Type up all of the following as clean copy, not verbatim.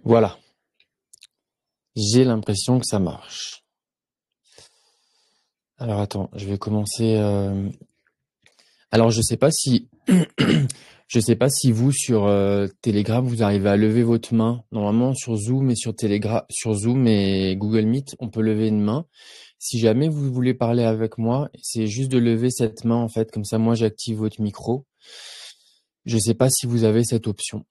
Voilà, j'ai l'impression que ça marche. Alors attends, je vais commencer. Alors je sais pas si vous sur Telegram vous arrivez à lever votre main. Normalement sur Zoom et sur Telegram, sur Zoom et Google Meet, on peut lever une main. Si jamais vous voulez parler avec moi, c'est juste de lever cette main en fait, comme ça moi j'active votre micro. Je sais pas si vous avez cette option.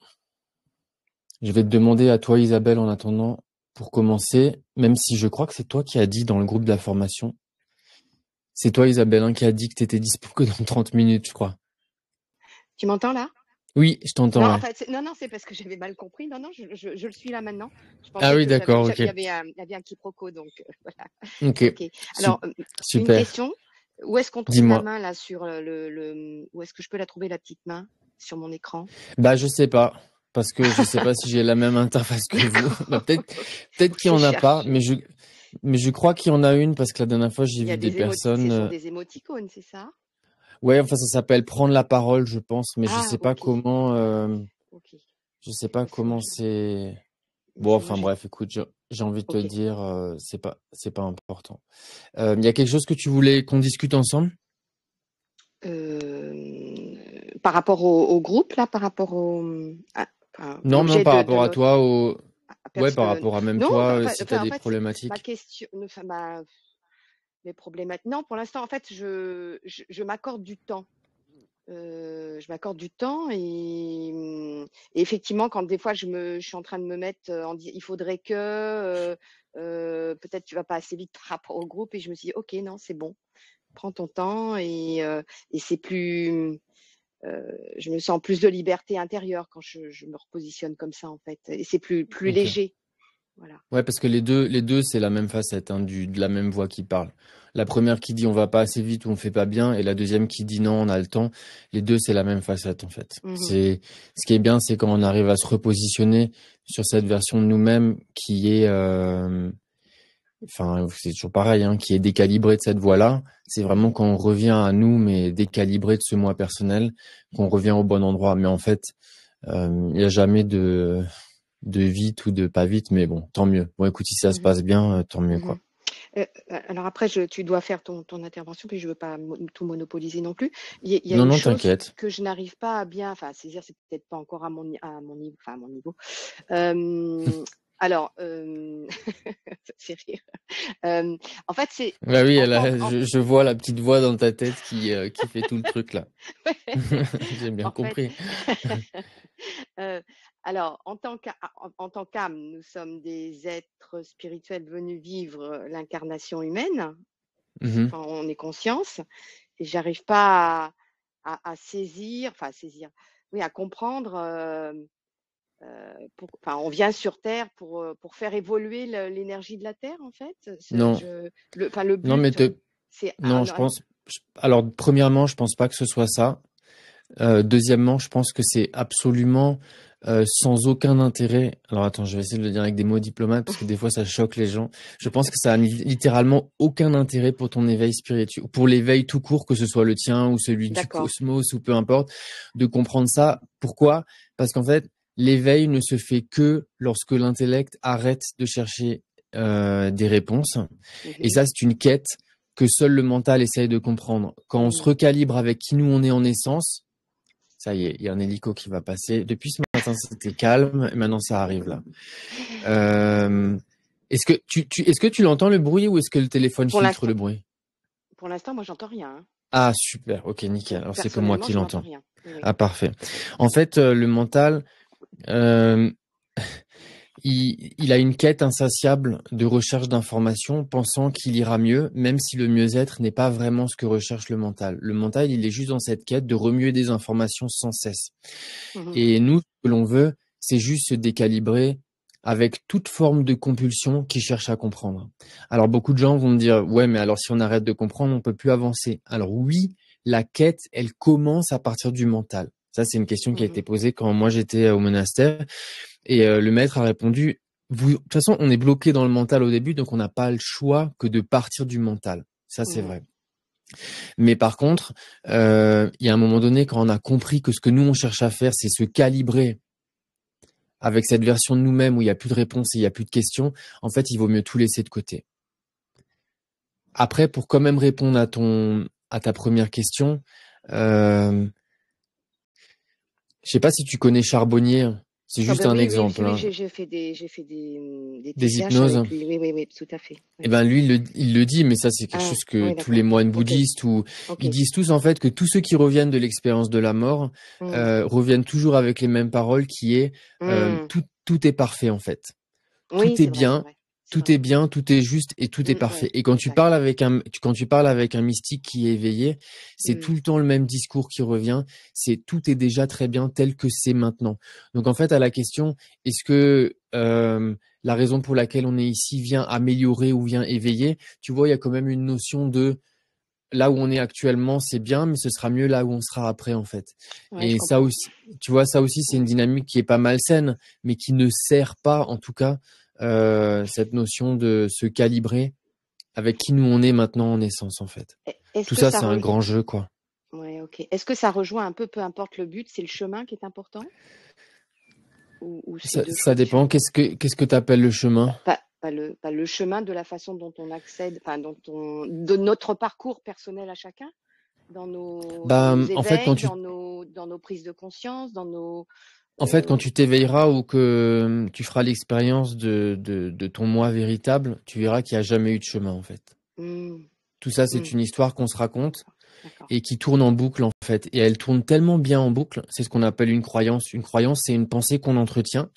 Je vais te demander à toi Isabelle en attendant pour commencer, même si je crois que c'est toi qui as dit dans le groupe de la formation. C'est toi, Isabelle, hein, qui a dit que tu étais dispo que dans 30 minutes, je crois. Tu m'entends là? Oui, je t'entends, Non, en ouais. fait, non, c'est parce que j'avais mal compris. Non, non, je le suis là maintenant. Je Ah pensais oui, que d'accord, ok. il y avait un quiproquo, donc voilà. Ok, Ok. Alors, une super. question. Où est-ce qu'on trouve la Dis-moi. main là sur où est-ce que je peux la trouver, la petite main sur mon écran? Bah, je sais pas, parce que je sais pas si j'ai la même interface que vous. Bah, peut-être Faut que qu'il y je en a pas, cherche. mais je crois qu'il y en a une parce que la dernière fois, j'ai Il y vu a des ce personnes, sont des émoticônes, c'est ça? ouais, enfin, ça s'appelle prendre la parole, je pense, mais Ah, ok. Ok. je sais pas Parce que moi, comment c'est. Bon, parce que moi, enfin, bref, écoute, j'ai envie de te ok. dire, c'est pas important. Il y a quelque chose que tu voulais qu'on discute ensemble? Par rapport au groupe là, par rapport enfin, Non, non, l'objet par de rapport à notre toi, ouais, par personne. rapport à même Non, toi, si tu as enfin, en des fait, ma problématiques. question, enfin, mes problématiques. Non, pour l'instant, en fait, je m'accorde du temps. Je m'accorde du temps et effectivement, quand des fois je suis en train de me mettre il faudrait que peut-être tu vas pas assez vite par rapport au groupe et je me suis dit ok non c'est bon, prends ton temps et c'est plus je me sens plus de liberté intérieure quand je me repositionne comme ça en fait et c'est plus Ok. léger, voilà. Ouais, parce que les deux, c'est la même facette, hein, de la même voix qui parle. La première qui dit on va pas assez vite ou on fait pas bien, et la deuxième qui dit non, on a le temps. Les deux, c'est la même facette, en fait. Mhm. Ce qui est bien, c'est quand on arrive à se repositionner sur cette version de nous-mêmes qui est, enfin, c'est toujours pareil, hein, qui est décalibrée de cette voix-là. C'est vraiment quand on revient à nous, mais décalibré de ce moi personnel, qu'on revient au bon endroit. Mais en fait, il n'y a jamais de vite ou de pas vite, mais bon, tant mieux. Bon, écoute, si ça se Mhm. passe bien, tant mieux, Mhm. quoi. Alors après, tu dois faire ton intervention, puis je veux pas tout monopoliser non plus. Il y a Non, une non, chose t'inquiète. que je n'arrive pas à bien, enfin, saisir, c'est peut-être pas encore à mon niveau, enfin à mon niveau. Euh, alors, ça fait rire. Euh, en fait, c'est Bah oui, en tant que, je vois la petite voix dans ta tête qui fait tout le truc, là. J'ai bien en fait, compris. euh, alors en tant qu'âme, nous sommes des êtres spirituels venus vivre l'incarnation humaine. Mhm. Enfin, on est conscience. Et j'arrive pas à saisir, enfin à saisir, oui, à comprendre. Enfin, on vient sur Terre pour faire évoluer l'énergie de la Terre, en fait. Non, Enfin, le non, but, c'est non, alors, premièrement, je pense pas que ce soit ça. Deuxièmement, je pense que c'est absolument sans aucun intérêt. Alors attends, je vais essayer de le dire avec des mots diplomates parce que des fois ça choque les gens. Je pense que ça a littéralement aucun intérêt pour ton éveil spirituel, pour l'éveil tout court, que ce soit le tien ou celui du d'accord. cosmos ou peu importe, de comprendre ça. Pourquoi? Parce qu'en fait, l'éveil ne se fait que lorsque l'intellect arrête de chercher des réponses. Et Mhm, ça, c'est une quête que seul le mental essaye de comprendre. Quand on se mhm. recalibre avec qui nous on est en essence, ça y est, il y a un hélico qui va passer. Depuis ce matin, c'était calme, et maintenant ça arrive là. Est-ce que est-ce que tu l'entends le bruit ou est-ce que le téléphone Pour filtre l'instant, le bruit? moi, j'entends rien, hein. Ah super, ok nickel. Alors c'est que moi Personnellement, qui je n'entends l'entends. rien. Oui, oui. Ah parfait. En fait, le mental, euh, il a une quête insatiable de recherche d'informations, pensant qu'il ira mieux, même si le mieux-être n'est pas vraiment ce que recherche le mental. Le mental, il est juste dans cette quête de remuer des informations sans cesse. Mhm, Et nous, ce que l'on veut, c'est juste se décalibrer avec toute forme de compulsion qui cherche à comprendre. Alors beaucoup de gens vont me dire, ouais, mais alors si on arrête de comprendre, on peut plus avancer. Alors oui, la quête, elle commence à partir du mental. Ça, c'est une question qui a mhm, été posée quand moi j'étais au monastère. Et le maître a répondu, de toute façon, on est bloqué dans le mental au début, donc on n'a pas le choix que de partir du mental. Ça, c'est mhm, vrai. Mais par contre, il y a un moment donné, quand on a compris que ce que nous, on cherche à faire, c'est se calibrer avec cette version de nous-mêmes où il n'y a plus de réponses et il n'y a plus de questions, en fait, il vaut mieux tout laisser de côté. Après, pour quand même répondre à ta première question, je sais pas si tu connais Charbonnier. C'est juste un Oui, oui, exemple, oui, hein. j'ai fait des Des TCH hypnoses. avec lui. Oui, oui, oui, tout à fait. Eh Oui. ben lui, il le dit, mais ça c'est quelque Ah, chose que oui, tous les d'accord. moines Ok, bouddhistes ou ok. ils disent tous en fait que tous ceux qui reviennent de l'expérience de la mort Hmm, reviennent toujours avec les mêmes paroles qui est hmm. tout est parfait en fait. Oui, c'est vrai, c'est vrai. C'est Tout est vrai. bien, tout est juste et tout est parfait. Oui, Et quand tu exact. parles quand tu parles avec un mystique qui est éveillé, c'est Hmm, tout le temps le même discours qui revient. C'est tout est déjà très bien tel que c'est maintenant. Donc en fait, à la question, est-ce que la raison pour laquelle on est ici vient améliorer ou vient éveiller, tu vois, il y a quand même une notion de là où on est actuellement, c'est bien, mais ce sera mieux là où on sera après, en fait. ouais, je Et ça comprends. aussi, tu vois, ça aussi, c'est une Hmm. dynamique qui est pas malsaine, mais qui ne sert pas, en tout cas, cette notion de se calibrer avec qui nous on est maintenant en essence, en fait. Est-ce Tout que ça, ça c'est un rejoint? grand jeu, quoi. Ouais, ok. Est-ce que ça rejoint un peu importe le but, c'est le chemin qui est important ou c'est deux Ça choses dépend. différentes? Qu'est-ce que t'appelles le chemin? Pas le chemin de la façon dont on accède, enfin, de notre parcours personnel à chacun, dans Bah, nos en fait, éveils, dans nos prises de conscience, quand euh, tu t'éveilleras ou que tu feras l'expérience de ton moi véritable, tu verras qu'il n'y a jamais eu de chemin, en fait. hmm, Tout ça, hmm, c'est une histoire qu'on se raconte d'accord, d'accord, et qui tourne en boucle en fait. Et elle tourne tellement bien en boucle, c'est ce qu'on appelle une croyance. Une croyance, c'est une pensée qu'on entretient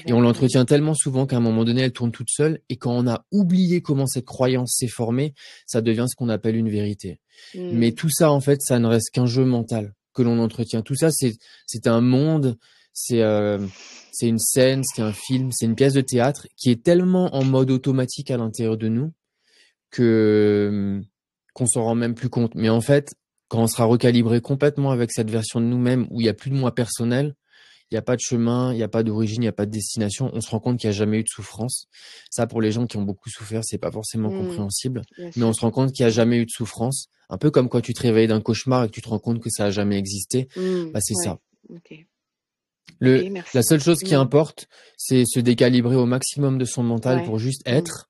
et on exact, oui. l'entretient tellement souvent qu'à un moment donné, elle tourne toute seule. Et quand on a oublié comment cette croyance s'est formée, ça devient ce qu'on appelle une vérité. Mais Hmm, tout ça, en fait, ça ne reste qu'un jeu mental que l'on entretient. Tout ça, c'est un monde, c'est c'est une scène, c'est un film, c'est une pièce de théâtre qui est tellement en mode automatique à l'intérieur de nous que qu'on s'en rend même plus compte. Mais en fait, quand on sera recalibré complètement avec cette version de nous-mêmes où il n'y a plus de moi personnel, il n'y a pas de chemin, il n'y a pas d'origine, il n'y a pas de destination, on se rend compte qu'il n'y a jamais eu de souffrance. Ça, pour les gens qui ont beaucoup souffert, c'est pas forcément hmm, compréhensible, bien mais on sûr. se rend compte qu'il n'y a Hmm, jamais eu de souffrance. Un peu comme quand tu te réveilles d'un cauchemar et que tu te rends compte que ça a jamais existé, hmm, bah c'est ça. ouais, ok, ok, La merci. seule chose qui Hmm, importe, c'est se décalibrer au maximum de son mental ouais, pour juste hmm, être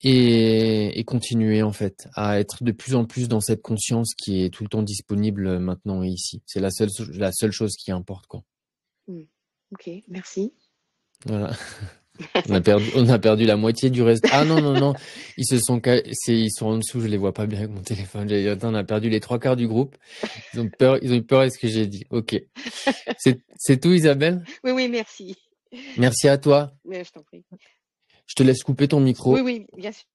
et continuer en fait à être de plus en plus dans cette conscience qui est tout le temps disponible maintenant et ici. C'est la seule chose qui importe quoi. hmm. Ok, merci. Voilà. On a perdu la moitié du reste. Ah non non non, ils sont en dessous, je les vois pas bien avec mon téléphone. J'ai dit, attends, on a perdu les trois quarts du groupe. Ils ont eu peur de ce que j'ai dit. Ok. C'est tout Isabelle. Oui, oui, merci. Merci à toi. Mais je t'en prie. Je te laisse couper ton Oui, micro. oui, bien sûr.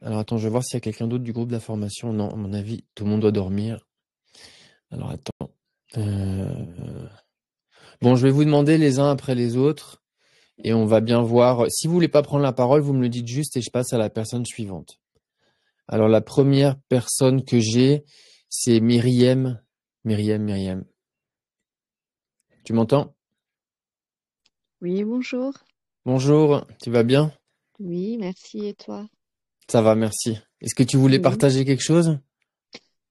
Alors attends, je vais voir s'il y a quelqu'un d'autre du groupe de la formation. Non, à mon avis, tout le monde doit dormir. Alors attends. Euh, Bon, je vais vous demander les uns après les autres et on va bien voir. Si vous voulez pas prendre la parole, vous me le dites juste et je passe à la personne suivante. Alors la première personne que j'ai, c'est Myriam. Myriam. Tu m'entends? Oui, bonjour. Bonjour, tu vas bien? Oui, merci. Et toi? Ça va, merci. Est-ce que tu voulais Oui. partager quelque chose?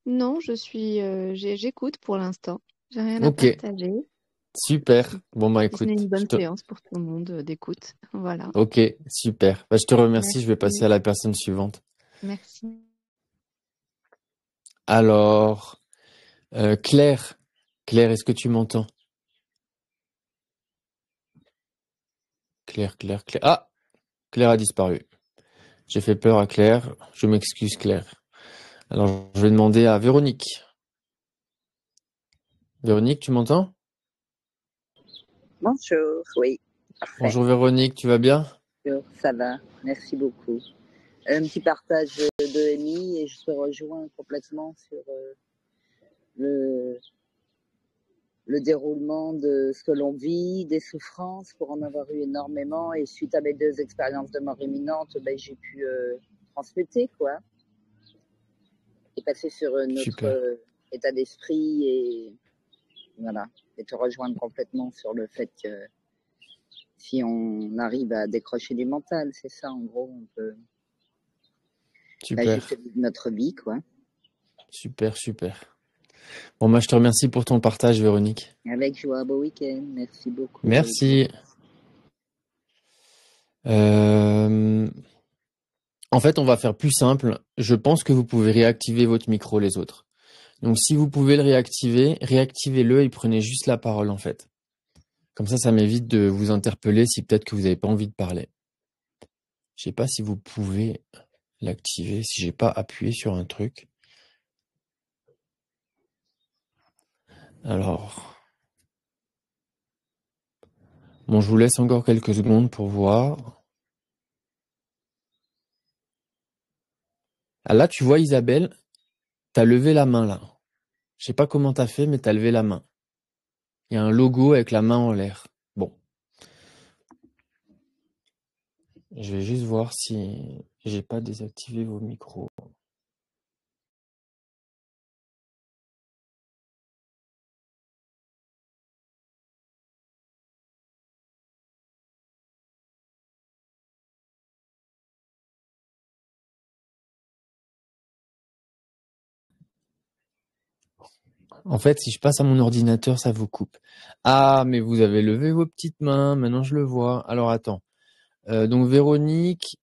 Non, j'écoute pour l'instant. J'ai rien à Ok, partager. super. Bon bah Si ce n'est écoute, une bonne séance pour tout le monde d'écoute. Voilà. ok, super. Bah, je te remercie, je vais passer Merci. à la personne suivante. Merci. Alors, Claire. Claire, est-ce que tu m'entends? Claire. Ah, Claire a disparu. J'ai fait peur à Claire. Je m'excuse, Claire. Alors, je vais demander à Véronique. Véronique, tu m'entends? Bonjour, oui, parfait. Bonjour Véronique, tu vas bien? Bonjour, ça va, merci beaucoup. Un petit partage de Amy et je te rejoins complètement sur le, le déroulement de ce que l'on vit, des souffrances pour en avoir eu énormément et suite à mes deux expériences de mort imminente, ben, j'ai pu transmuter quoi et passer sur un autre Super, état d'esprit et voilà, et te rejoindre complètement sur le fait que si on arrive à décrocher du mental, c'est ça en gros, on peut juste super, vivre notre vie quoi. super. Bon, moi, je te remercie pour ton partage, Véronique. Avec joie, beau week-end. Merci beaucoup. Merci. Euh, En fait, on va faire plus simple. Je pense que vous pouvez réactiver votre micro, les autres. Donc, si vous pouvez le réactiver, réactivez-le et prenez juste la parole, en fait. Comme ça m'évite de vous interpeller si peut-être que vous n'avez pas envie de parler. Je sais pas si vous pouvez l'activer, si j'ai pas appuyé sur un truc. Alors, bon, je vous laisse encore quelques secondes pour voir. Ah là, tu vois, Isabelle, t'as levé la main, là. Je sais pas comment t'as fait, mais t'as levé la main. Il y a un logo avec la main en l'air. Bon, je vais juste voir si j'ai pas désactivé vos micros. En fait, si je passe à mon ordinateur, ça vous coupe. Ah, mais vous avez levé vos petites mains, maintenant je le vois. Alors attends. Donc Véronique,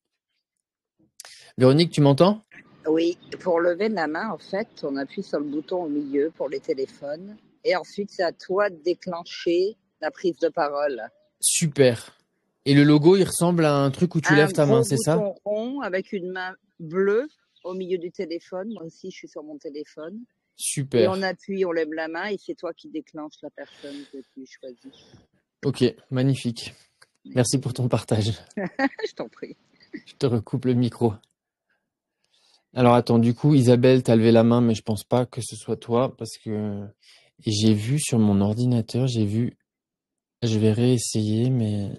tu m'entends? Oui, pour lever la main, en fait, on appuie sur le bouton au milieu pour les téléphones. Et ensuite, c'est à toi de déclencher la prise de parole. Super. Et le logo, il ressemble à un truc où tu Un lèves ta main, gros c'est ça? bouton rond avec une main bleue au milieu du téléphone. Moi aussi, je suis sur mon téléphone. Et on Super. appuie, on lève la main et c'est toi qui déclenches la personne que tu choisis. Ok, magnifique. Merci pour ton partage. Je t'en prie. Je te recoupe le micro. Alors attends, du coup, Isabelle, t'as levé la main, mais je pense pas que ce soit toi, parce que et j'ai vu sur mon ordinateur, je vais réessayer, mais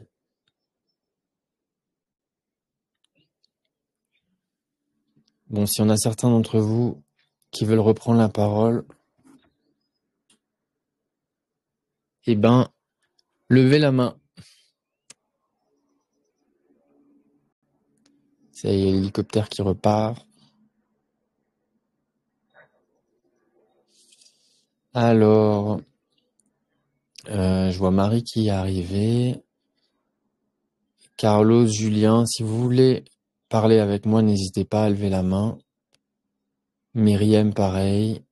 bon, si on a certains d'entre vous qui veulent reprendre la parole, eh ben, levez la main. Ça y est, l'hélicoptère qui repart. Alors, je vois Marie qui est arrivée. Carlos, Julien, si vous voulez parler avec moi, n'hésitez pas à lever la main. Myriam, pareil.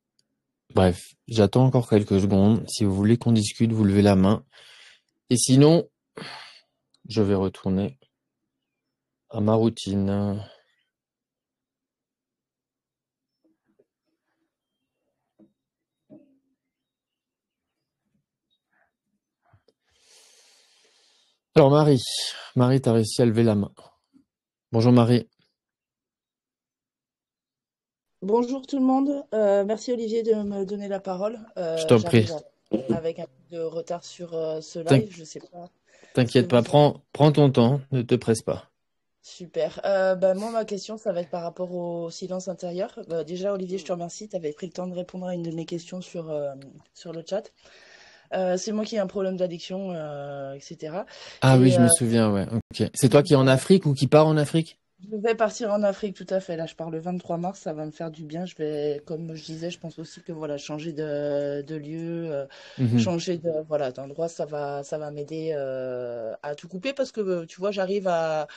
Bref, j'attends encore quelques secondes. Si vous voulez qu'on discute, vous levez la main. Et sinon, je vais retourner à ma routine. Alors Marie, t'as réussi à lever la main. Bonjour Marie. Bonjour tout le monde. Merci Olivier de me donner la parole. Je t'en prie. J'arrive avec un peu de retard sur ce T'in- live. Je sais pas ce que T'inquiète pas, vous en... prends ton temps, ne te presse pas. Super. Moi, ma question, ça va être par rapport au silence intérieur. Déjà, Olivier, je te remercie. Tu avais pris le temps de répondre à une de mes questions sur le chat. C'est moi qui ai un problème d'addiction, etc. Ah oui, Et je me souviens, ouais. Ok. C'est toi qui es en Afrique ou qui pars en Afrique? je vais partir en Afrique, tout à fait. Là, je pars le 23 mars, ça va me faire du bien. Je vais, comme je disais, je pense aussi que voilà, changer de lieu, Mhm. changer voilà, d'endroit, ça va m'aider à tout couper parce que tu vois, j'arrive à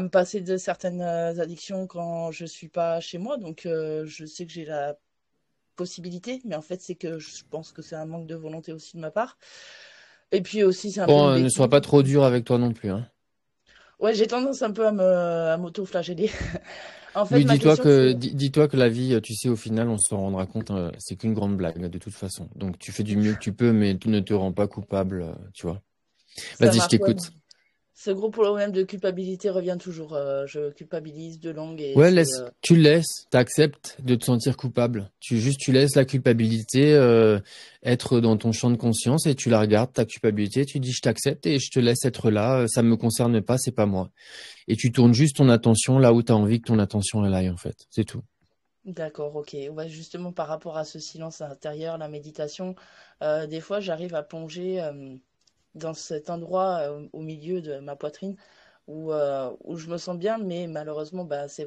me passer de certaines addictions quand je suis pas chez moi. Donc, je sais que j'ai la possibilité, mais en fait, c'est que je pense que c'est un manque de volonté aussi de ma part. Et puis aussi, c'est un peu Bon, une ne sois béquille. pas trop dur avec toi non plus, hein. Ouais, j'ai tendance un peu à m'auto-flageller. En fait, Oui, ma question, c'est dis-toi que la vie, tu sais, au final, on s'en rendra compte, c'est qu'une grande blague, de toute façon. Donc, tu fais du mieux que tu peux, mais tu ne te rends pas coupable, tu vois. ça Vas-y, je marche. Ouais. t'écoute. Ce gros problème de culpabilité revient toujours. Je culpabilise de longue et Ouais, c'est tu le laisses, t'acceptes de te sentir coupable. Tu laisses la culpabilité, être dans ton champ de conscience et tu la regardes, ta culpabilité, tu dis je t'accepte et je te laisse être là, ça me concerne pas, c'est pas moi. Et tu tournes juste ton attention là où tu as envie que ton attention elle aille, en fait. C'est tout. d'accord, ok. Ouais, justement, par rapport à ce silence intérieur, la méditation, des fois, j'arrive à plonger dans cet endroit au milieu de ma poitrine où je me sens bien, mais malheureusement, bah, c'est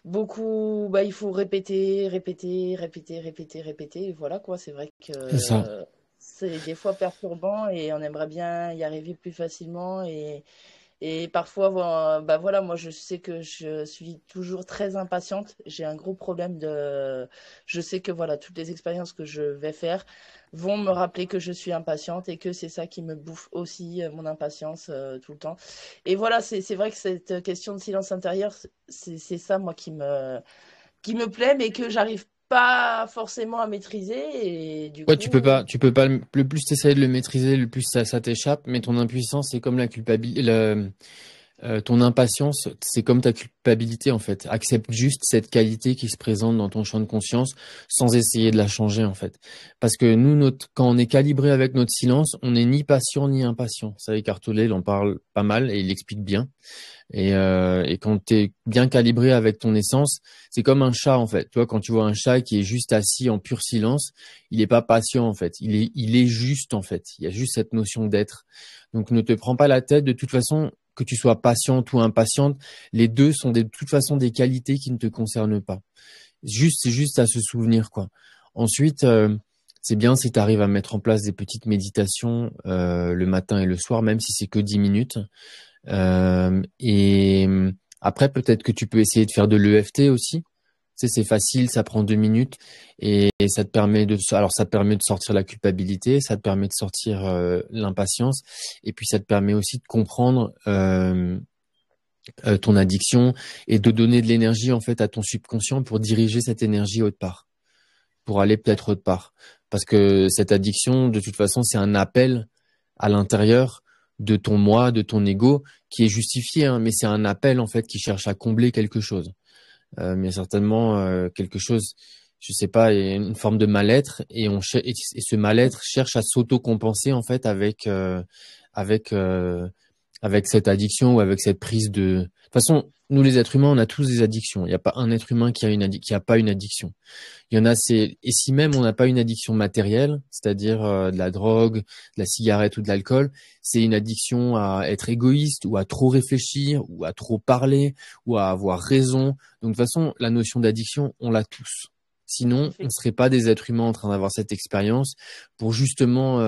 beaucoup, bah, il faut répéter, répéter, répéter, répéter, répéter. Et voilà quoi, c'est vrai C'est ça. que c'est des fois perturbant et on aimerait bien y arriver plus facilement et parfois, bah voilà, moi je sais que je suis toujours très impatiente. J'ai un gros problème de. Je sais que voilà, toutes les expériences que je vais faire vont me rappeler que je suis impatiente et que c'est ça qui me bouffe aussi mon impatience tout le temps. Et voilà, c'est vrai que cette question de silence intérieur, c'est ça moi qui me plaît, mais que j'arrive pas forcément à maîtriser. Et du Ouais, coup, tu peux pas, le plus t'essayes de le maîtriser, le plus ça t'échappe, mais ton impuissance, c'est comme la culpabilité, ton impatience, c'est comme ta culpabilité en fait. Accepte juste cette qualité qui se présente dans ton champ de conscience sans essayer de la changer en fait. Parce que nous, quand on est calibré avec notre silence, on n'est ni patient ni impatient. Ça, Eckhart Tolle, il en parle pas mal et il l'explique bien. Et quand tu es bien calibré avec ton essence, c'est comme un chat en fait. Tu vois, quand tu vois un chat qui est juste assis en pur silence, il n'est pas patient en fait. Il est juste en fait. Il y a juste cette notion d'être. Donc ne te prends pas la tête. De toute façon, que tu sois patiente ou impatiente, les deux sont de toute façon des qualités qui ne te concernent pas. C'est juste à se souvenir quoi. Ensuite, c'est bien si tu arrives à mettre en place des petites méditations le matin et le soir, même si c'est que 10 minutes. Et après, peut-être que tu peux essayer de faire de l'EFT aussi. Tu sais, c'est facile, ça prend 2 minutes et ça te permet ça te permet de sortir la culpabilité, ça te permet de sortir l'impatience et puis ça te permet aussi de comprendre ton addiction et de donner de l'énergie en fait à ton subconscient pour diriger cette énergie autre part, pour aller peut-être autre part. Parce que cette addiction, de toute façon, c'est un appel à l'intérieur de ton moi, de ton ego, qui est justifié, hein, mais c'est un appel en fait qui cherche à combler quelque chose. Mais certainement quelque chose, je sais pas, une forme de mal-être, et ce mal-être cherche à s'auto-compenser en fait avec euh, avec cette addiction ou avec cette prise de. De toute façon, nous les êtres humains, on a tous des addictions. Il n'y a pas un être humain qui a pas une addiction. Il y en a, et si même on n'a pas une addiction matérielle, c'est-à-dire de la drogue, de la cigarette ou de l'alcool, c'est une addiction à être égoïste ou à trop réfléchir ou à trop parler ou à avoir raison. Donc de toute façon, la notion d'addiction, on l'a tous. Sinon, on ne serait pas des êtres humains en train d'avoir cette expérience pour justement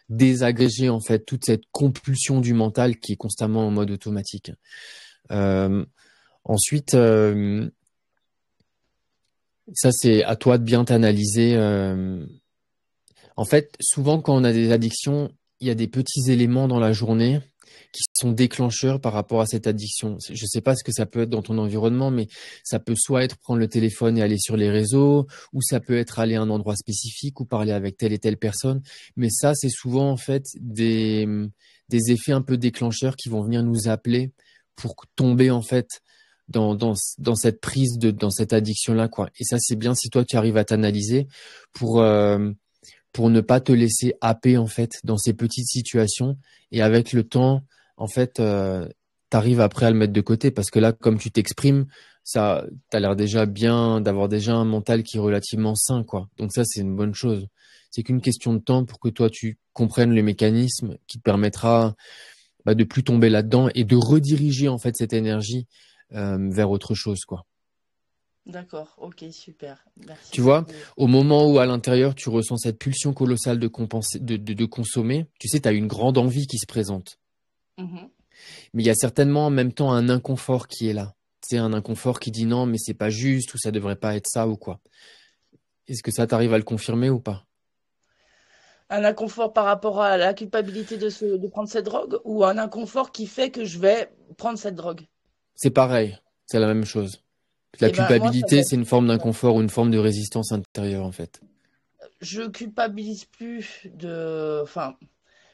désagréger en fait toute cette compulsion du mental qui est constamment en mode automatique. Euh, ensuite, ça c'est à toi de bien t'analyser. En fait, souvent quand on a des addictions, il y a des petits éléments dans la journée qui sont déclencheurs par rapport à cette addiction. Je ne sais pas ce que ça peut être dans ton environnement, mais ça peut soit être prendre le téléphone et aller sur les réseaux, ou ça peut être aller à un endroit spécifique ou parler avec telle et telle personne. Mais ça, c'est souvent en fait des effets un peu déclencheurs qui vont venir nous appeler pour tomber en fait dans cette dans cette addiction-là, quoi. Et ça, c'est bien si toi, tu arrives à t'analyser pour, euh, pour ne pas te laisser happer en fait dans ces petites situations et avec le temps en fait t'arrives après à le mettre de côté parce que là comme tu t'exprimes ça t'as l'air déjà bien d'avoir déjà un mental qui est relativement sain quoi, donc ça c'est une bonne chose. C'est qu'une question de temps pour que toi tu comprennes le mécanisme qui te permettra de plus tomber là-dedans et de rediriger en fait cette énergie vers autre chose quoi. d'accord, ok, super. Merci Tu vois, beaucoup. au moment où à l'intérieur tu ressens cette pulsion colossale de consommer, tu sais, tu as une grande envie qui se présente. Mhm. Mais il y a certainement en même temps un inconfort qui est là. C'est un inconfort qui dit non, mais c'est pas juste ou ça devrait pas être ça ou quoi. Est-ce que ça t'arrive à le confirmer ou pas? Un inconfort par rapport à la culpabilité de prendre cette drogue ou un inconfort qui fait que je vais prendre cette drogue? C'est pareil, c'est la même chose. La Eh ben, moi, ça va culpabilité, être. c'est une forme d'inconfort ou une forme de résistance intérieure en fait. Je culpabilise plus de. Enfin,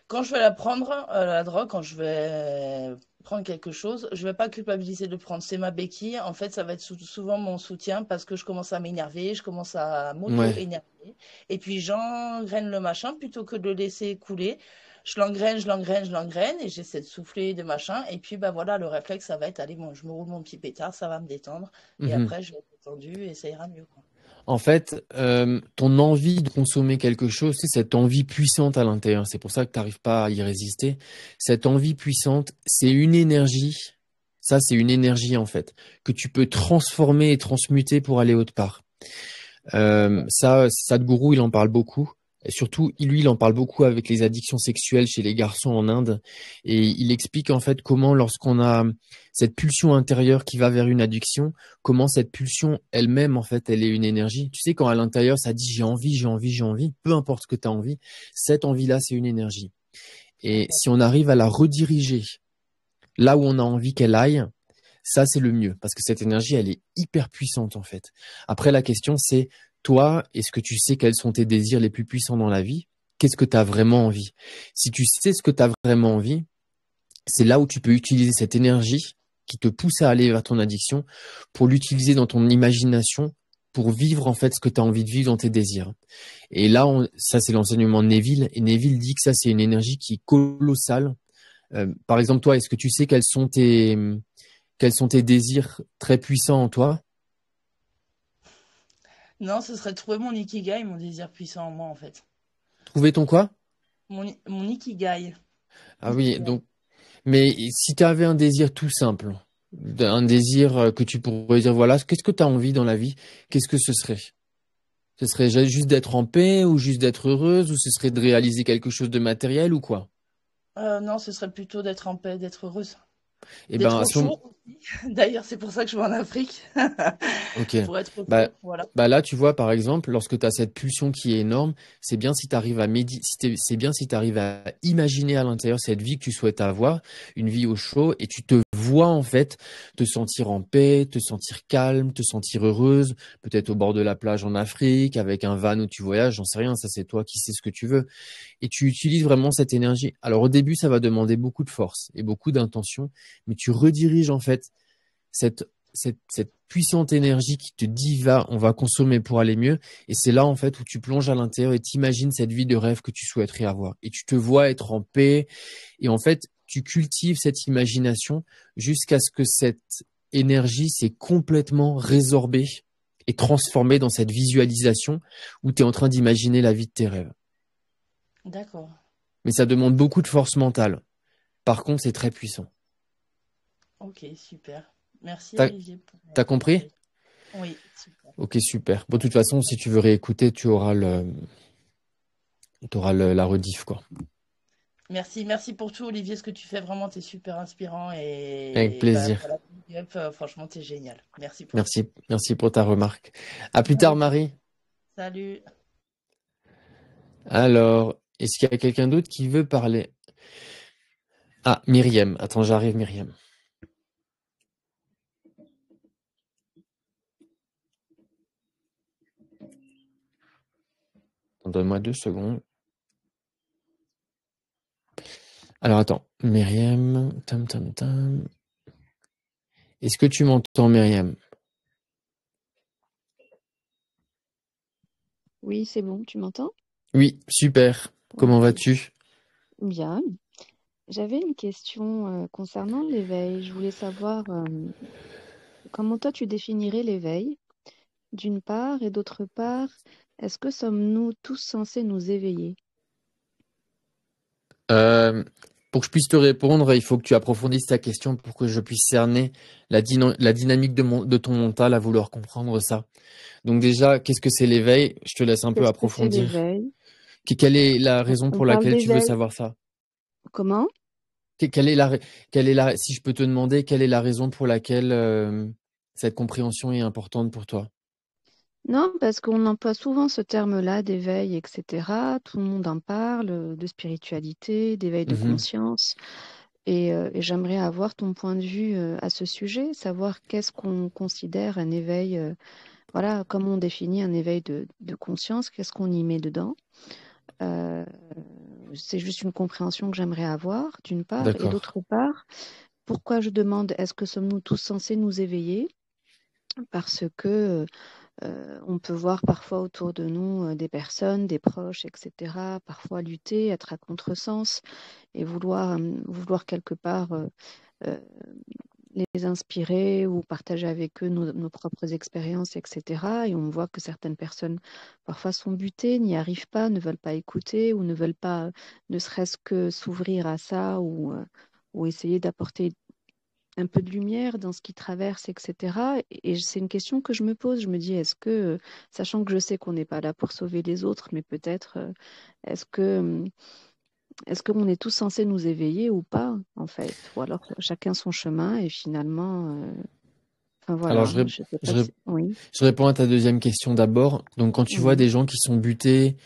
quand je vais la prendre, la drogue, quand je vais prendre quelque chose, je vais pas culpabiliser de prendre. C'est ma béquille. En fait, ça va être souvent mon soutien parce que je commence à m'énerver, je commence à Ouais. m'auto-énerver. Et puis, j'engraine le machin plutôt que de le laisser couler. Je l'engraine, je l'engraine, je l'engraine et j'essaie de souffler de machin. Et puis, bah voilà, le réflexe, ça va être, allez, bon, je me roule mon petit pétard, ça va me détendre. Et Mhm. après, je vais être détendu et ça ira mieux, quoi. En fait, ton envie de consommer quelque chose, c'est cette envie puissante à l'intérieur. C'est pour ça que tu n'arrives pas à y résister. Cette envie puissante, c'est une énergie. Ça, c'est une énergie, en fait, que tu peux transformer et transmuter pour aller autre part. Ça, Sadhguru, il en parle beaucoup. Et surtout, lui, il en parle beaucoup avec les addictions sexuelles chez les garçons en Inde. Et il explique en fait comment, lorsqu'on a cette pulsion intérieure qui va vers une addiction, comment cette pulsion elle-même, en fait, elle est une énergie. Tu sais, quand à l'intérieur, ça dit j'ai envie, j'ai envie, j'ai envie, peu importe ce que tu as envie, cette envie-là, c'est une énergie. Et si on arrive à la rediriger là où on a envie qu'elle aille, ça, c'est le mieux, parce que cette énergie, elle est hyper puissante, en fait. Après, la question, c'est, toi, est-ce que tu sais quels sont tes désirs les plus puissants dans la vie? Qu'est-ce que tu as vraiment envie? Si tu sais ce que tu as vraiment envie, c'est là où tu peux utiliser cette énergie qui te pousse à aller vers ton addiction pour l'utiliser dans ton imagination pour vivre, en fait, ce que tu as envie de vivre dans tes désirs. Et là, ça, c'est l'enseignement de Neville. Et Neville dit que ça, c'est une énergie qui est colossale. Par exemple, toi, est-ce que tu sais quels sont tes désirs très puissants en toi? Non, ce serait de trouver mon ikigai, mon désir puissant en moi, en fait. Trouver ton quoi? Mon ikigai. Ah oui, Ikigai. donc, mais si tu avais un désir tout simple, un désir que tu pourrais dire, voilà, qu'est-ce que tu as envie dans la vie? Qu'est-ce que ce serait? Ce serait juste d'être en paix ou juste d'être heureuse ou ce serait de réaliser quelque chose de matériel ou quoi? Non, ce serait plutôt d'être en paix, d'être heureuse. Eh ben, D'être à au ce moment, chaud aussi. D'ailleurs, c'est pour ça que je vais en Afrique. ok. Pour être au Bah, chaud, voilà. bah là, tu vois, par exemple, lorsque tu as cette pulsion qui est énorme, c'est bien si tu arrives à c'est bien si tu arrives à imaginer à l'intérieur cette vie que tu souhaites avoir, une vie au chaud, et tu te vois en fait te sentir en paix, te sentir calme, te sentir heureuse, peut-être au bord de la plage en Afrique, avec un van où tu voyages, j'en sais rien, ça c'est toi qui sais ce que tu veux. Et tu utilises vraiment cette énergie. Alors au début, ça va demander beaucoup de force et beaucoup d'intention, mais tu rediriges en fait cette, cette puissante énergie qui te dit on va consommer pour aller mieux. Et c'est là, en fait, où tu plonges à l'intérieur et t'imagines cette vie de rêve que tu souhaiterais avoir. Et tu te vois être en paix. Et en fait, tu cultives cette imagination jusqu'à ce que cette énergie s'est complètement résorbée et transformée dans cette visualisation où tu es en train d'imaginer la vie de tes rêves. D'accord. Mais ça demande beaucoup de force mentale. Par contre, c'est très puissant. Ok, super. Merci T'as, Olivier pour t'as ton compris? conseil. Oui, super. Ok, super. Bon, de toute façon, si tu veux réécouter, t'auras la rediff, quoi. Merci, merci pour tout Olivier, ce que tu fais vraiment, t'es super inspirant Avec et bah plaisir. voilà, big up, franchement, t'es génial. Merci pour tout. Merci, merci pour ta remarque. À plus tard, Avec plaisir. Marie. Salut. Alors, est-ce qu'il y a quelqu'un d'autre qui veut parler? Ah, Myriam. Attends, j'arrive, Myriam. Donne-moi 2 secondes. Alors, attends. Myriam. Tam, tam, tam. Est-ce que tu m'entends, Myriam? Oui, c'est bon, tu m'entends? Oui, super. Comment Ok, vas-tu? bien. J'avais une question concernant l'éveil. Je voulais savoir comment toi tu définirais l'éveil, d'une part, et d'autre part, est-ce que sommes-nous tous censés nous éveiller? Euh, pour que je puisse te répondre, il faut que tu approfondisses ta question pour que je puisse cerner la dynamique de ton mental à vouloir comprendre ça. Donc déjà, qu'est-ce que c'est l'éveil? Je te laisse un peu Qu'est-ce que c'est approfondir. l'éveil? Quelle est la raison On pour parle laquelle tu veux d'éveil. savoir ça? Comment? Quelle est si je peux te demander, quelle est la raison pour laquelle cette compréhension est importante pour toi? Non, parce qu'on emploie souvent ce terme-là d'éveil, etc. Tout le monde en parle, de spiritualité, d'éveil de Mhm. conscience. Et j'aimerais avoir ton point de vue à ce sujet, savoir qu'est-ce qu'on considère un éveil, voilà, comment on définit un éveil de conscience, qu'est-ce qu'on y met dedans. Euh, c'est juste une compréhension que j'aimerais avoir, d'une part, et D'accord. d'autre part, pourquoi je demande est-ce que sommes-nous tous censés nous éveiller? Parce que on peut voir parfois autour de nous des personnes, des proches, etc., parfois lutter, être à contresens et vouloir quelque part euh, les inspirer ou partager avec eux nos propres expériences, etc. Et on voit que certaines personnes parfois sont butées, n'y arrivent pas, ne veulent pas écouter ou ne veulent pas, ne serait-ce que s'ouvrir à ça ou essayer d'apporter un peu de lumière dans ce qu'ils traversent, etc. Et c'est une question que je me pose. Je me dis, sachant que je sais qu'on n'est pas là pour sauver les autres, mais peut-être, est-ce que est-ce qu'on est tous censés nous éveiller ou pas, en fait? Ou alors chacun son chemin et finalement, enfin Alors, voilà, je sais je pas ré- si... Oui, je réponds à ta deuxième question d'abord. Donc, quand tu vois oui, des gens qui sont butés,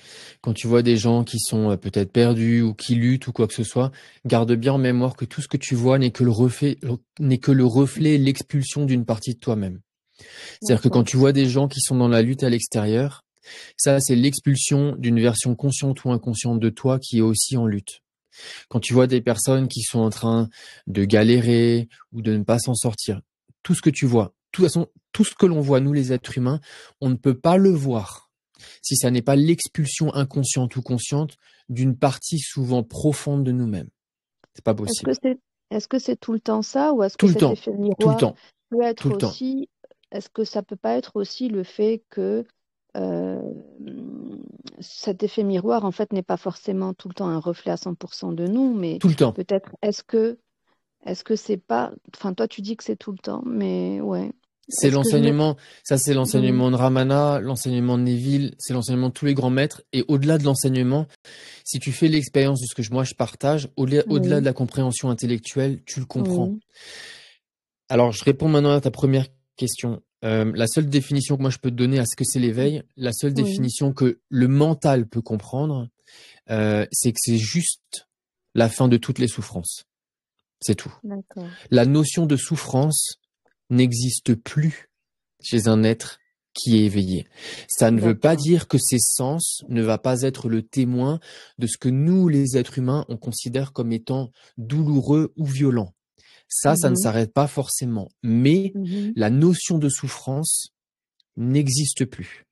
quand tu vois des gens qui sont peut-être perdus ou qui luttent ou quoi que ce soit, garde bien en mémoire que tout ce que tu vois n'est que le reflet et l'expulsion d'une partie de toi-même. C'est-à-dire que quand d'accord. tu vois des gens qui sont dans la lutte à l'extérieur, ça, c'est l'expulsion d'une version consciente ou inconsciente de toi qui est aussi en lutte. Quand tu vois des personnes qui sont en train de galérer ou de ne pas s'en sortir, tout ce que tu vois, de toute façon, tout ce que l'on voit, nous les êtres humains, on ne peut pas le voir si ça n'est pas l'expulsion inconsciente ou consciente d'une partie souvent profonde de nous-mêmes. C'est pas Est-ce que possible. c'est est-ce que c'est tout le temps ça ou est-ce que Tout le cet temps, effet tout le miroir temps, peut tout être le temps. aussi, est-ce que ça peut pas être aussi le fait que euh, cet effet miroir, en fait, n'est pas forcément tout le temps un reflet à 100% de nous, mais Tout le temps. peut-être est-ce que c'est pas, enfin toi tu dis que c'est tout le temps, mais ouais, C'est est-ce que je me... l'enseignement, ça c'est Hmm, l'enseignement de Ramana, l'enseignement de Neville, c'est l'enseignement de tous les grands maîtres. Et au-delà de l'enseignement, si tu fais l'expérience de ce que moi je partage, au-delà de oui, la compréhension intellectuelle, tu le comprends. oui, Alors, je réponds maintenant à ta première question. La seule définition que moi je peux te donner à ce que c'est l'éveil, la seule oui, définition que le mental peut comprendre, c'est que c'est juste la fin de toutes les souffrances. C'est tout. d'accord. La notion de souffrance n'existe plus chez un être qui est éveillé. Ça ne veut pas D'accord. dire que ses sens ne va pas être le témoin de ce que nous, les êtres humains, on considère comme étant douloureux ou violent. Ça ne Mhm, s'arrête pas forcément. Mais mhm, la notion de souffrance n'existe plus.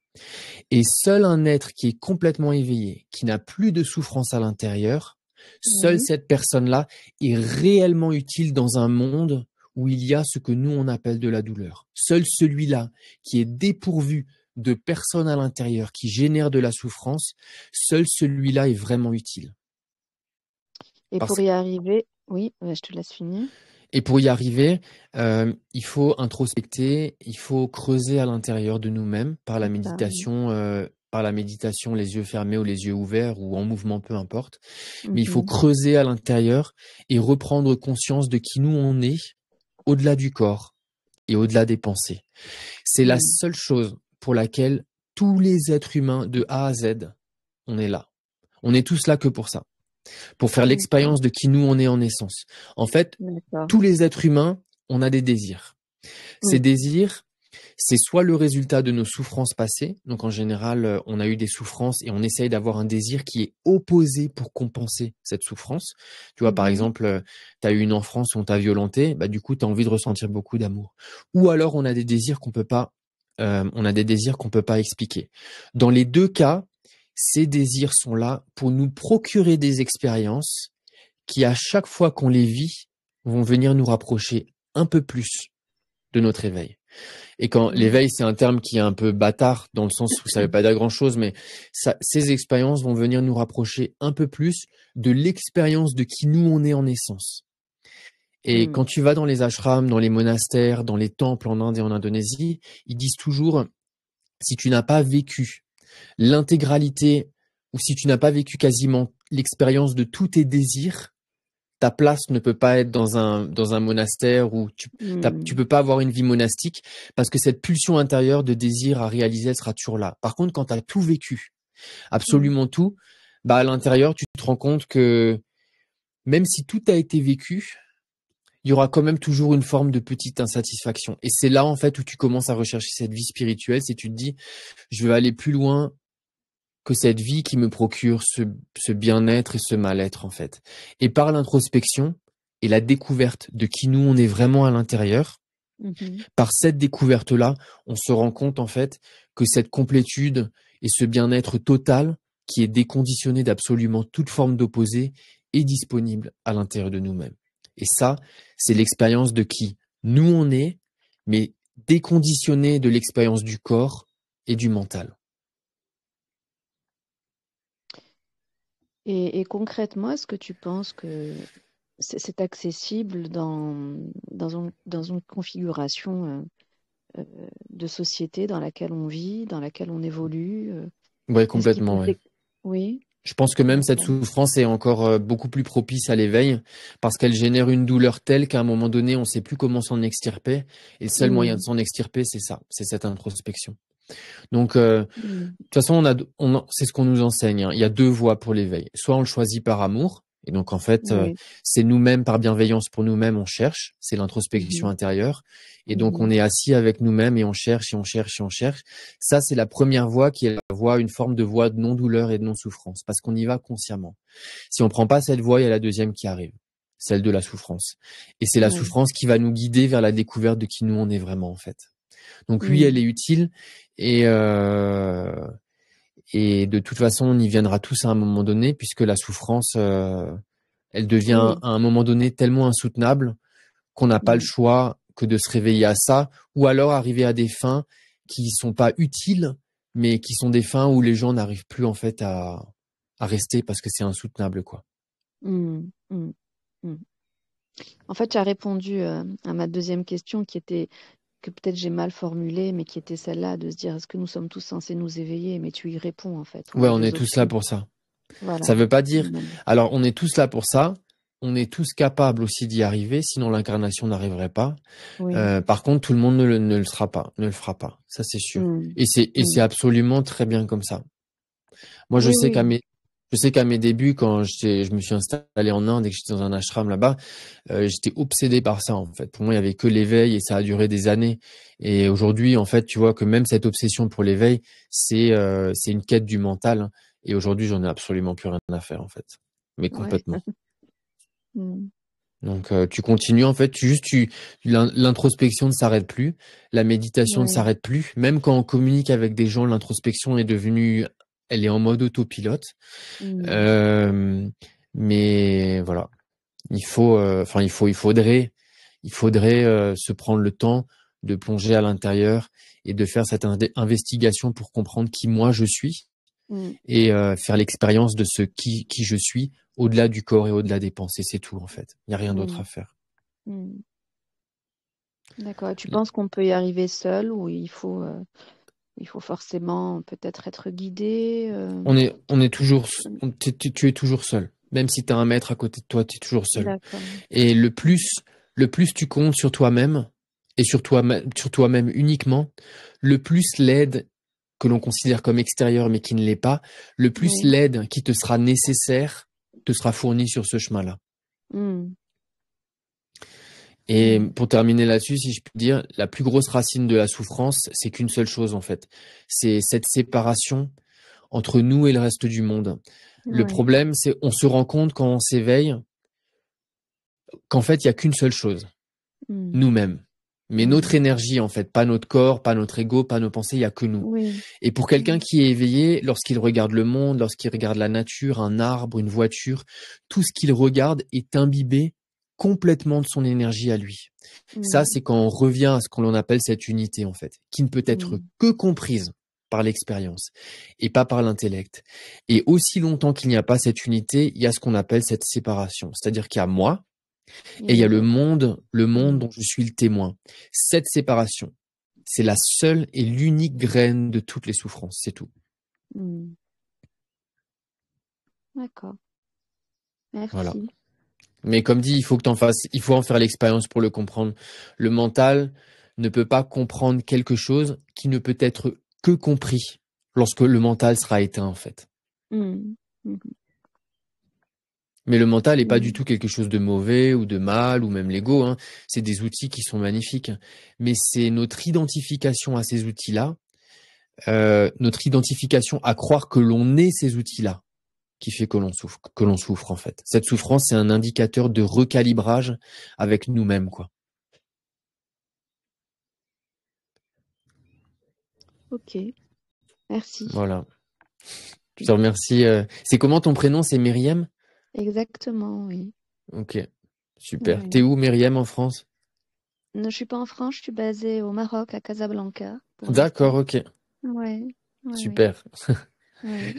Et seul un être qui est complètement éveillé, qui n'a plus de souffrance à l'intérieur, seule oui. cette personne-là est réellement utile dans un monde où il y a ce que nous on appelle de la douleur. Seul celui-là qui est dépourvu de personnes à l'intérieur qui génèrent de la souffrance, seul celui-là est vraiment utile. Et Parce pour y arriver, oui, je te laisse finir. Et pour y arriver, il faut introspecter, il faut creuser à l'intérieur de nous-mêmes C'est ça, oui. par la méditation, les yeux fermés ou les yeux ouverts ou en mouvement, peu importe. Mais il faut Mhm, creuser à l'intérieur et reprendre conscience de qui nous on est, au-delà du corps et au-delà des pensées. C'est la mm, seule chose pour laquelle tous les êtres humains de A à Z, on est là. On est tous là que pour ça, pour faire d'accord, l'expérience de qui nous on est en essence. En fait, d'accord. tous les êtres humains, on a des désirs. Ces Oui. désirs, c'est soit le résultat de nos souffrances passées. Donc en général, on a eu des souffrances et on essaye d'avoir un désir qui est opposé pour compenser cette souffrance. Tu vois, par Mhm, exemple, tu as eu une enfance où on t'a violenté, bah, du coup, tu as envie de ressentir beaucoup d'amour. Ou alors on a des désirs on a des désirs qu'on peut pas expliquer. Dans les deux cas, ces désirs sont là pour nous procurer des expériences qui, à chaque fois qu'on les vit, vont venir nous rapprocher un peu plus de notre éveil. Et quand mm, l'éveil, c'est un terme qui est un peu bâtard dans le sens où ça veut pas dire grand-chose, mais ces expériences vont venir nous rapprocher un peu plus de l'expérience de qui nous on est en essence. Et mm, quand tu vas dans les ashrams, dans les monastères, dans les temples en Inde et en Indonésie, ils disent toujours, si tu n'as pas vécu l'intégralité ou si tu n'as pas vécu quasiment l'expérience de tous tes désirs, ta place ne peut pas être dans un monastère où tu mm, peux pas avoir une vie monastique parce que cette pulsion intérieure de désir à réaliser, elle sera toujours là. Par contre, quand tu as tout vécu, mm, absolument tout, bah, à l'intérieur, tu te rends compte que même si tout a été vécu, il y aura quand même toujours une forme de petite insatisfaction. Et c'est là, en fait, où tu commences à rechercher cette vie spirituelle, c'est tu te dis, je veux aller plus loin que cette vie qui me procure ce bien-être et ce mal-être, en fait. Et par l'introspection et la découverte de qui nous on est vraiment à l'intérieur, mhm. par cette découverte-là, on se rend compte, en fait, que cette complétude et ce bien-être total qui est déconditionné d'absolument toute forme d'opposé est disponible à l'intérieur de nous-mêmes. Et ça, c'est l'expérience de qui? nous on est, mais déconditionné de l'expérience du corps et du mental. Et concrètement, est-ce que tu penses que c'est accessible dans une configuration de société dans laquelle on vit, dans laquelle on évolue? Ouais, Est-ce qu'il peut complètement, ouais. Oui, Je pense que même cette d'accord. souffrance est encore beaucoup plus propice à l'éveil parce qu'elle génère une douleur telle qu'à un moment donné, on ne sait plus comment s'en extirper. Et le seul moyen de Mm, s'en extirper, c'est ça, c'est cette introspection. Donc, mm, de toute façon, c'est ce qu'on nous enseigne, hein. Il y a deux voies pour l'éveil. Soit on le choisit par amour, et donc en fait, oui. c'est nous-mêmes par bienveillance pour nous-mêmes, on cherche, c'est l'introspection Mhm, intérieure, et donc on mhm, est assis avec nous-mêmes et on cherche et on cherche et on cherche. Ça, c'est la première voie qui est la voie, une forme de voie de non-douleur et de non-souffrance, parce qu'on y va consciemment. Si on prend pas cette voie, il y a la deuxième qui arrive, celle de la souffrance. Et c'est la oui. souffrance qui va nous guider vers la découverte de qui nous on est vraiment en fait. Donc oui, elle Mm, est utile et euh, et de toute façon, on y viendra tous à un moment donné, puisque la souffrance, elle devient oui. à un moment donné tellement insoutenable qu'on n'a pas le Mm, choix que de se réveiller à ça, ou alors arriver à des fins qui sont pas utiles, mais qui sont des fins où les gens n'arrivent plus en fait à rester parce que c'est insoutenable, quoi. mm, mm, mm. En fait, tu as répondu à ma deuxième question qui était que peut-être j'ai mal formulée, mais qui était celle-là de se dire est-ce que nous sommes tous censés nous éveiller? Mais tu y réponds en fait. On Ouais, a on est deux tous là options. pour ça. Ça Voilà. veut pas dire. Mm, Alors, on est tous là pour ça. On est tous capables aussi d'y arriver, sinon l'incarnation n'arriverait pas. oui. Par contre, tout le monde ne le sera pas, ne le fera pas. Ça, c'est sûr. Mm, Et c'est mm. absolument très bien comme ça. Moi, Oui, oui. je sais qu'à mes débuts, quand je me suis installé en Inde et que j'étais dans un ashram là-bas, j'étais obsédé par ça, en fait. Pour moi, il y avait que l'éveil et ça a duré des années. Et aujourd'hui, en fait, tu vois que même cette obsession pour l'éveil, c'est une quête du mental, hein. Et aujourd'hui, j'en ai absolument plus rien à faire, en fait. Mais Ouais. complètement. Mm, Donc tu continues en fait, l'introspection ne s'arrête plus, la méditation ne ouais. s'arrête plus, même quand on communique avec des gens, l'introspection est devenue, elle est en mode autopilote. Mm, Euh, mais voilà, il faudrait se prendre le temps de plonger à l'intérieur et de faire cette investigation pour comprendre qui moi je suis mm, et faire l'expérience de ce qui je suis au-delà du corps et au-delà des pensées. C'est tout en fait. Il n'y a rien d'autre à mm, faire. mm. D'accord. Et tu penses qu'on peut y arriver seul ou il faut forcément peut-être être guidé? On est toujours, tu es toujours seul. Même si tu as un maître à côté de toi, tu es toujours seul. D'accord. Et le plus tu comptes sur toi-même et sur toi-même uniquement, le plus l'aide que l'on considère comme extérieure mais qui ne l'est pas, le plus Oui. l'aide qui te sera nécessaire te sera fournie sur ce chemin-là. Mm, Et mm. pour terminer là-dessus, si je puis dire, la plus grosse racine de la souffrance, c'est qu'une seule chose en fait. C'est cette séparation entre nous et le reste du monde. Le Ouais. problème, c'est on se rend compte quand on s'éveille qu'en fait, il y a qu'une seule chose, Mm, nous-mêmes. Mais notre mm. énergie, en fait, pas notre corps, pas notre ego, pas nos pensées, il y a que nous. Oui. Et pour quelqu'un Mm, qui est éveillé, lorsqu'il regarde le monde, lorsqu'il regarde la nature, un arbre, une voiture, tout ce qu'il regarde est imbibé complètement de son énergie à lui. Ça, mm, c'est quand on revient à ce qu'on appelle cette unité, en fait, qui ne peut être mm, que comprise par l'expérience et pas par l'intellect. Et aussi longtemps qu'il n'y a pas cette unité, il y a ce qu'on appelle cette séparation. C'est-à-dire qu'il y a moi et et il y a les autres. le monde Mm, dont je suis le témoin. Cette séparation, c'est la seule et l'unique graine de toutes les souffrances, c'est tout. mm. D'accord. Voilà. Merci. Mais comme dit, il faut en faire l'expérience pour le comprendre. Le mental ne peut pas comprendre quelque chose qui ne peut être que compris lorsque le mental sera éteint, en fait. Mm, mm, Mais le mental n'est pas du mm. tout quelque chose de mauvais ou de mal, ou même l'ego, hein. C'est des outils qui sont magnifiques. Mais c'est notre identification à ces outils-là, notre identification à croire que l'on est ces outils-là, qui fait que l'on souffre en fait. Cette souffrance, c'est un indicateur de recalibrage avec nous-mêmes, quoi. Ok. Merci. Voilà. Je te remercie. C'est comment ton prénom? C'est Myriam? Exactement, oui. Ok, super. T'es Oui. où, Myriam, en France? Non, je suis pas en France, je suis basée au Maroc, à Casablanca, pour D'accord, l'instant. ok. Ouais, ouais, Super. ouais.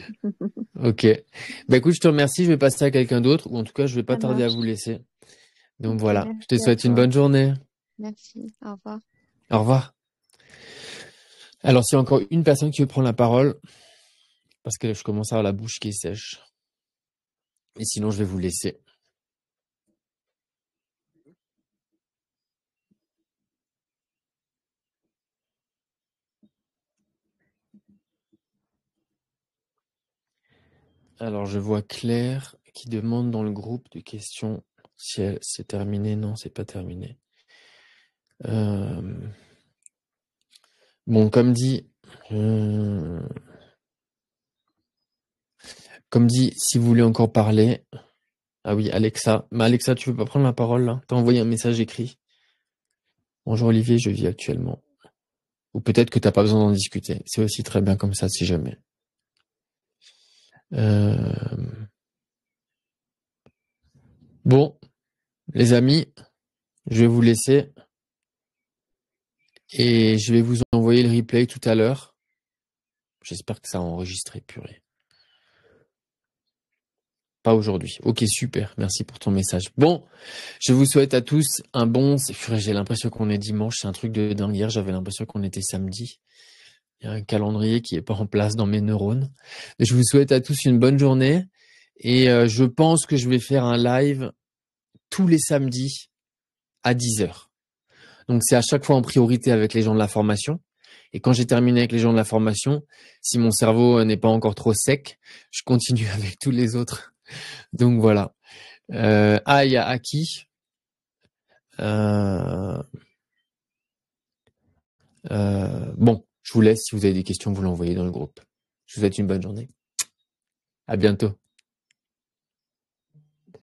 Ok. Bah écoute, je te remercie. Je vais passer à quelqu'un d'autre, ou en tout cas, je vais pas Ça tarder à marche. vous laisser. Donc Ok, voilà. Je te merci à souhaite une toi. bonne journée. Merci. Au revoir. Au revoir. Alors, s'il y a encore une personne qui veut prendre la parole, parce que je commence à avoir la bouche qui est sèche. Et sinon, je vais vous laisser. Alors, je vois Claire qui demande dans le groupe de questions si c'est terminé. Non, c'est pas terminé. Bon, comme dit, si vous voulez encore parler. Ah oui, Alexa. Mais Alexa, tu veux pas prendre la parole là? T'as envoyé un message écrit. Bonjour Olivier, je vis actuellement. Ou peut-être que t'as pas besoin d'en discuter. C'est aussi très bien comme ça, si jamais. Bon, les amis, je vais vous laisser et je vais vous envoyer le replay tout à l'heure. J'espère que ça a enregistré, purée. Pas aujourd'hui. Ok, super. Merci pour ton message. Bon, je vous souhaite à tous un bon... Purée, j'ai l'impression qu'on est dimanche. C'est un truc de dingue. Hier, j'avais l'impression qu'on était samedi. Il y a un calendrier qui est pas en place dans mes neurones. Je vous souhaite à tous une bonne journée. Et je pense que je vais faire un live tous les samedis à 10h. Donc c'est à chaque fois en priorité avec les gens de la formation. Et quand j'ai terminé avec les gens de la formation, si mon cerveau n'est pas encore trop sec, je continue avec tous les autres. Donc voilà. Il y a Aki. Bon, je vous laisse. Si vous avez des questions, vous l'envoyez dans le groupe. Je vous souhaite une bonne journée. À bientôt.